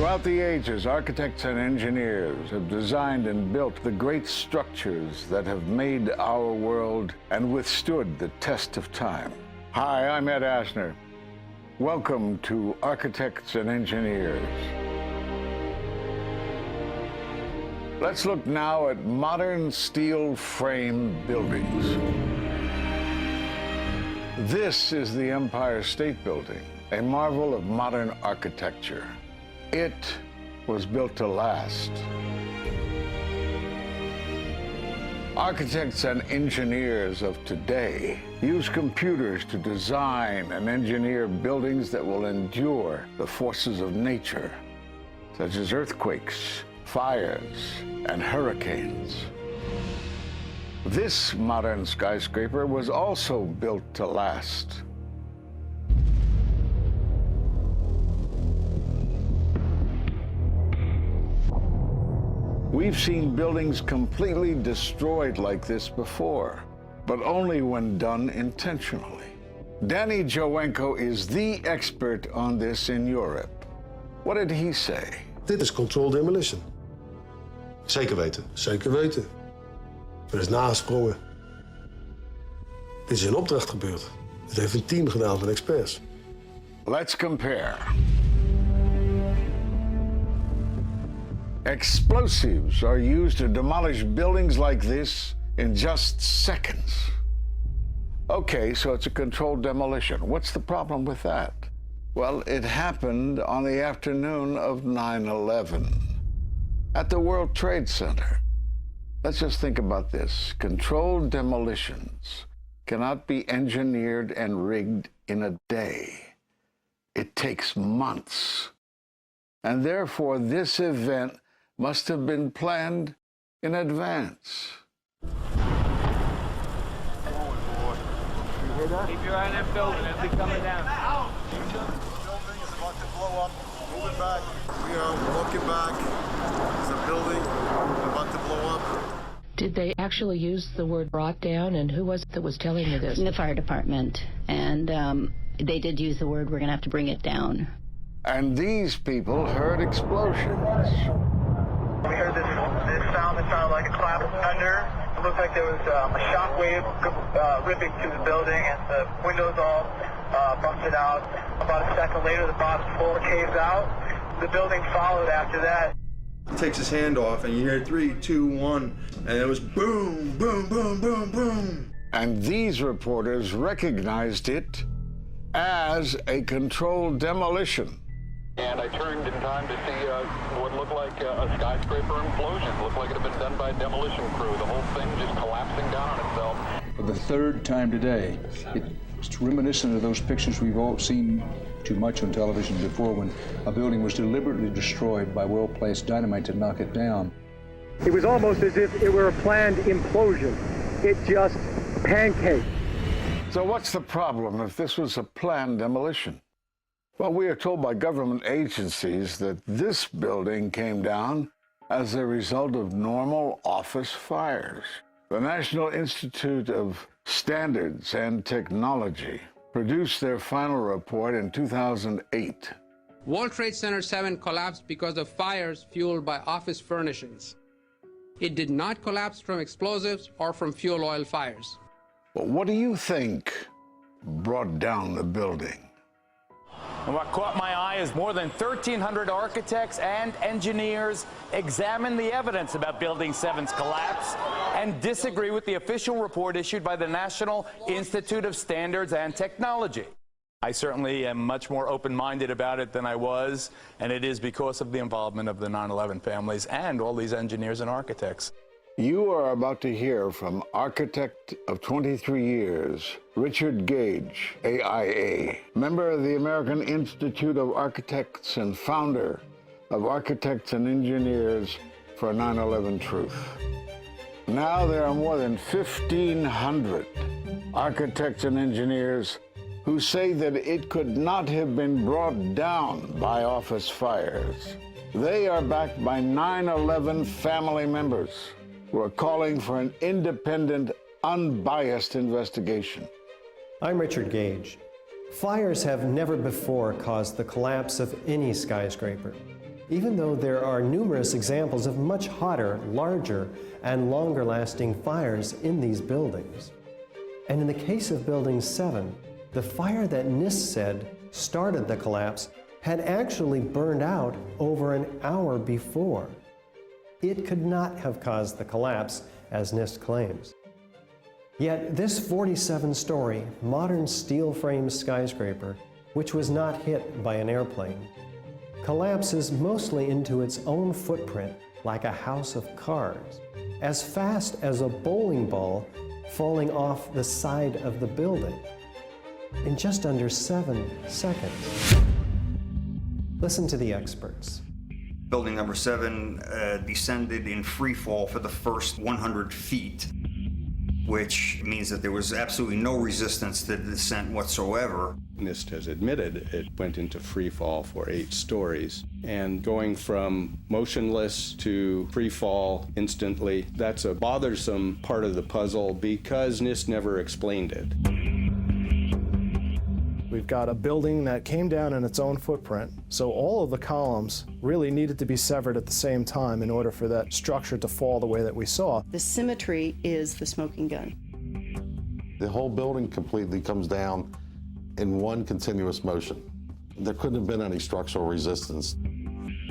Throughout the ages, architects and engineers have designed and built the great structures that have made our world and withstood the test of time. Hi, I'm Ed Asner. Welcome to Architects and Engineers. Let's look now at modern steel frame buildings. This is the Empire State Building, a marvel of modern architecture. It was built to last. Architects and engineers of today use computers to design and engineer buildings that will endure the forces of nature, such as earthquakes, fires, and hurricanes. This modern skyscraper was also built to last. We've seen buildings completely destroyed like this before, but only when done intentionally. Danny Jowenko is the expert on this in Europe. What did he say? Dit is controlled demolition. Zeker weten. Zeker weten. Er is nagesprongen. Dit is in opdracht gebeurd. Dit heeft een team gedaan van experts. Let's compare. Explosives are used to demolish buildings like this in just seconds. Okay, so it's a controlled demolition. What's the problem with that? Well, it happened on the afternoon of 9/11 at the World Trade Center. Let's just think about this. Controlled demolitions cannot be engineered and rigged in a day. It takes months. And therefore, this event must have been planned in advance. You hear that? Keep your eye on that building. It'll be coming down. The building is about to blow up. Moving back. We are walking back. There's a building about to blow up. Did they actually use the word brought down, and who was it that was telling you this? The fire department, and they did use the word, we're going to have to bring it down. And these people heard explosions. We heard this sound that sounded like a clap of thunder. It looked like there was a shock wave ripping through the building, and the windows all busted out. About a second later, the bottom floor caves out. The building followed after that. He takes his hand off, and you hear 3, 2, 1, and it was boom, boom, boom, boom, boom. And these reporters recognized it as a controlled demolition. And I turned in time to see what looked like a skyscraper implosion. Looked like it had been done by a demolition crew. The whole thing just collapsing down on itself. For the third time today, it's reminiscent of those pictures we've all seen too much on television before, when a building was deliberately destroyed by well-placed dynamite to knock it down. It was almost as if it were a planned implosion. It just pancaked. So what's the problem if this was a planned demolition? Well, we are told by government agencies that this building came down as a result of normal office fires. The National Institute of Standards and Technology produced their final report in 2008. World Trade Center 7 collapsed because of fires fueled by office furnishings. It did not collapse from explosives or from fuel oil fires. Well, what do you think brought down the building? And what caught my eye is more than 1,300 architects and engineers examined the evidence about Building 7's collapse and disagree with the official report issued by the National Institute of Standards and Technology. I certainly am much more open-minded about it than I was, and it is because of the involvement of the 9/11 families and all these engineers and architects. You are about to hear from architect of 23 years, Richard Gage, AIA, member of the American Institute of Architects and founder of Architects and Engineers for 9/11 Truth. Now there are more than 1,500 architects and engineers who say that it could not have been brought down by office fires. They are backed by 9/11 family members who are calling for an independent, unbiased investigation. I'm Richard Gage. Fires have never before caused the collapse of any skyscraper. even though there are numerous examples of much hotter, larger, and longer-lasting fires in these buildings. And in the case of Building 7, the fire that NIST said started the collapse had actually burned out over an hour before. It could not have caused the collapse, as NIST claims. Yet this 47-story, modern steel-framed skyscraper, which was not hit by an airplane, collapses mostly into its own footprint like a house of cards, as fast as a bowling ball falling off the side of the building, in just under 7 seconds. Listen to the experts. Building number 7 descended in free fall for the first 100 feet, which means that there was absolutely no resistance to the descent whatsoever. NIST has admitted it went into free fall for 8 stories. And going from motionless to free fall instantly, that's a bothersome part of the puzzle because NIST never explained it. We've got a building that came down in its own footprint, so all of the columns really needed to be severed at the same time in order for that structure to fall the way that we saw. The symmetry is the smoking gun. The whole building completely comes down in one continuous motion. There couldn't have been any structural resistance.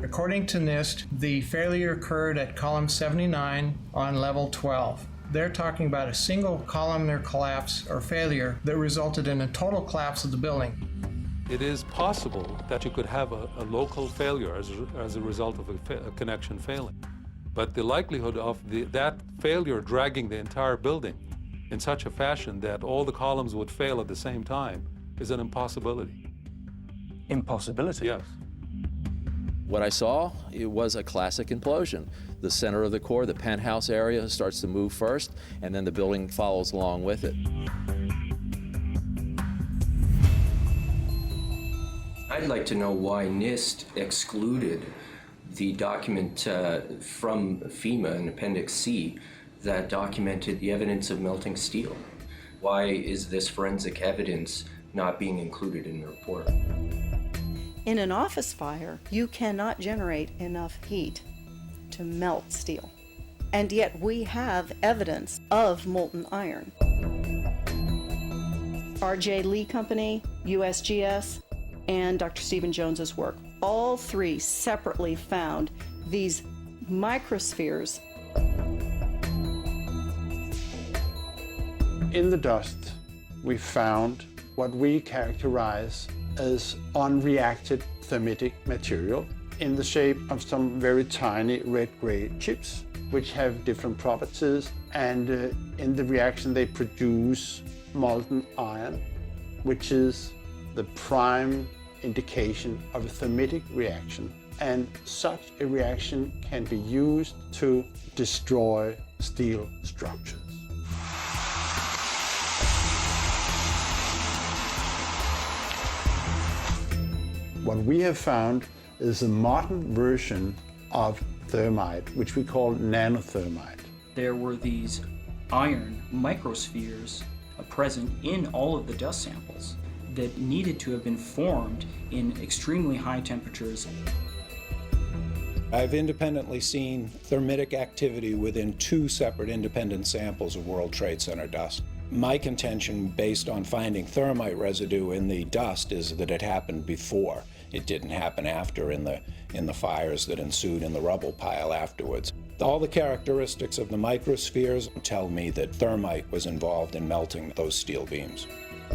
According to NIST, the failure occurred at column 79 on level 12. They're talking about a single columnar collapse or failure that resulted in a total collapse of the building. It is possible that you could have a local failure as a result of a connection failing. But the likelihood of that failure dragging the entire building in such a fashion that all the columns would fail at the same time is an impossibility. Impossibility? Yes. What I saw, it was a classic implosion. The center of the core, the penthouse area, starts to move first, and then the building follows along with it. I'd like to know why NIST excluded the document from FEMA in Appendix C that documented the evidence of melting steel. Why is this forensic evidence not being included in the report? In an office fire, you cannot generate enough heat to melt steel. And yet we have evidence of molten iron. R.J. Lee Company, USGS, and Dr. Stephen Jones's work, all three separately found these microspheres. In the dust, we found what we characterize as unreacted thermitic material in the shape of some very tiny red-gray chips, which have different properties, and in the reaction they produce molten iron, which is the prime indication of a thermitic reaction. And such a reaction can be used to destroy steel structures. What we have found is a modern version of thermite, which we call nanothermite. There were these iron microspheres present in all of the dust samples that needed to have been formed in extremely high temperatures. I've independently seen thermitic activity within 2 separate independent samples of World Trade Center dust. My contention, based on finding thermite residue in the dust, is that it happened before. It didn't happen after in the fires that ensued in the rubble pile afterwards. All the characteristics of the microspheres tell me that thermite was involved in melting those steel beams.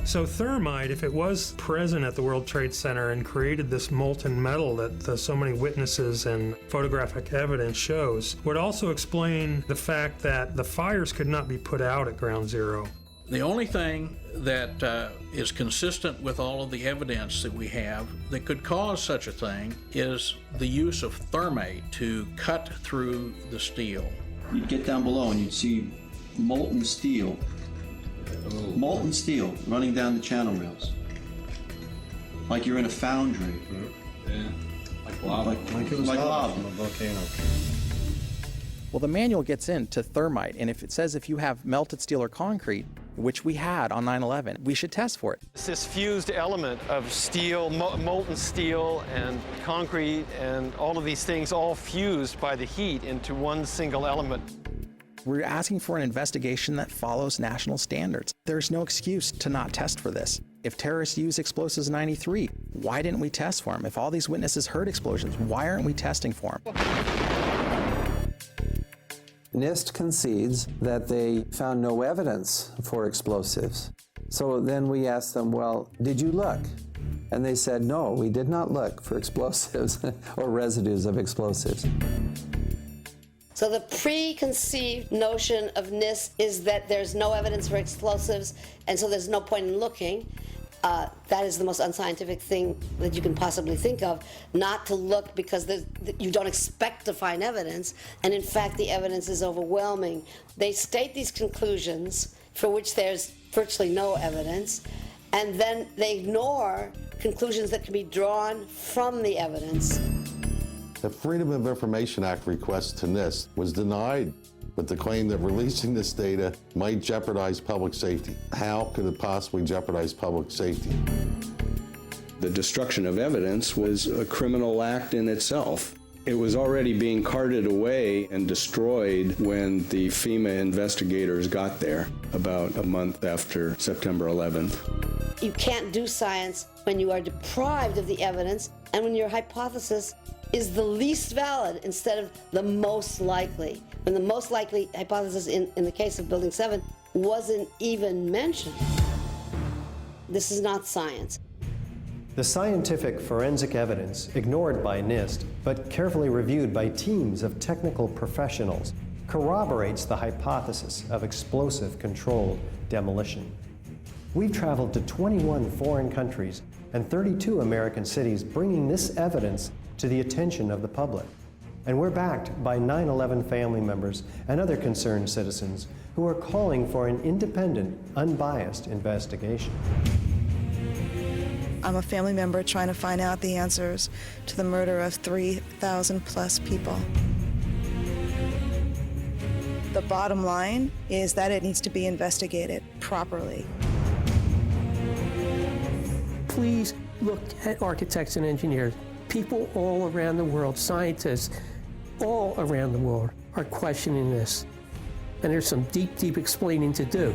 So thermite, if it was present at the World Trade Center and created this molten metal that so many witnesses and photographic evidence shows, would also explain the fact that the fires could not be put out at Ground Zero. The only thing that is consistent with all of the evidence that we have that could cause such a thing is the use of thermite to cut through the steel. You'd get down below and you'd see molten steel running down the channel rails. Like you're in a foundry. Yeah. Like lava. Like it was lava. From a volcano. Well, the manual gets into thermite, and if it says if you have melted steel or concrete, which we had on 9/11. We should test for it. It's this fused element of steel, molten steel and concrete and all of these things all fused by the heat into one single element. We're asking for an investigation that follows national standards. There's no excuse to not test for this. If terrorists use explosives in '93, why didn't we test for them? If all these witnesses heard explosions, why aren't we testing for them? NIST concedes that they found no evidence for explosives. So then we asked them, well, did you look? And they said, no, we did not look for explosives or residues of explosives. So the preconceived notion of NIST is that there's no evidence for explosives, and so there's no point in looking. That is the most unscientific thing that you can possibly think of, not to look because you don't expect to find evidence, and in fact the evidence is overwhelming. They state these conclusions for which there's virtually no evidence, and then they ignore conclusions that can be drawn from the evidence. The Freedom of Information Act request to NIST was denied with the claim that releasing this data might jeopardize public safety. How could it possibly jeopardize public safety? The destruction of evidence was a criminal act in itself. It was already being carted away and destroyed when the FEMA investigators got there about a month after September 11th. You can't do science when you are deprived of the evidence and when your hypothesis is the least valid instead of the most likely. When the most likely hypothesis in the case of Building 7 wasn't even mentioned. This is not science. The scientific forensic evidence, ignored by NIST, but carefully reviewed by teams of technical professionals, corroborates the hypothesis of explosive controlled demolition. We've traveled to 21 foreign countries and 32 American cities, bringing this evidence to the attention of the public. And we're backed by 9/11 family members and other concerned citizens who are calling for an independent, unbiased investigation. I'm a family member trying to find out the answers to the murder of 3,000 plus people. The bottom line is that it needs to be investigated properly. Please look at architects and engineers. People all around the world, scientists all around the world are questioning this. And there's some deep, deep explaining to do.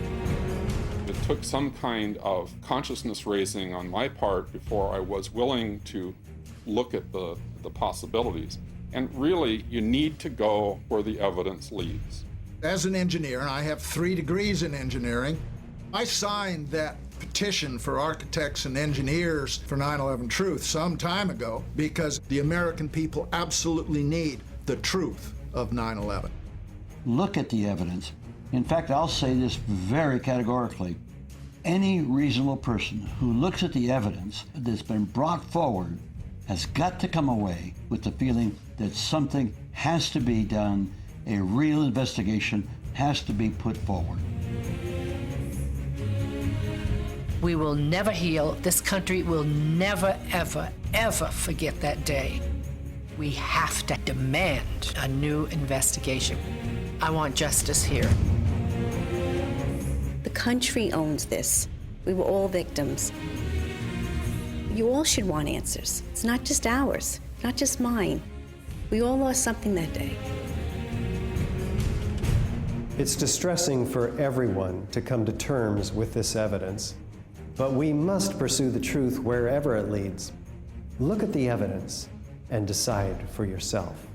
It took some kind of consciousness raising on my part before I was willing to look at the possibilities. And really, you need to go where the evidence leads. As an engineer, and I have 3 degrees in engineering, I signed that petition for architects and engineers for 9/11 Truth some time ago because the American people absolutely need the truth of 9/11. Look at the evidence. In fact, I'll say this very categorically. Any reasonable person who looks at the evidence that's been brought forward has got to come away with the feeling that something has to be done, a real investigation has to be put forward. We will never heal. This country will never, ever, ever forget that day. We have to demand a new investigation. I want justice here. The country owns this. We were all victims. You all should want answers. It's not just ours, not just mine. We all lost something that day. It's distressing for everyone to come to terms with this evidence. But we must pursue the truth wherever it leads. Look at the evidence and decide for yourself.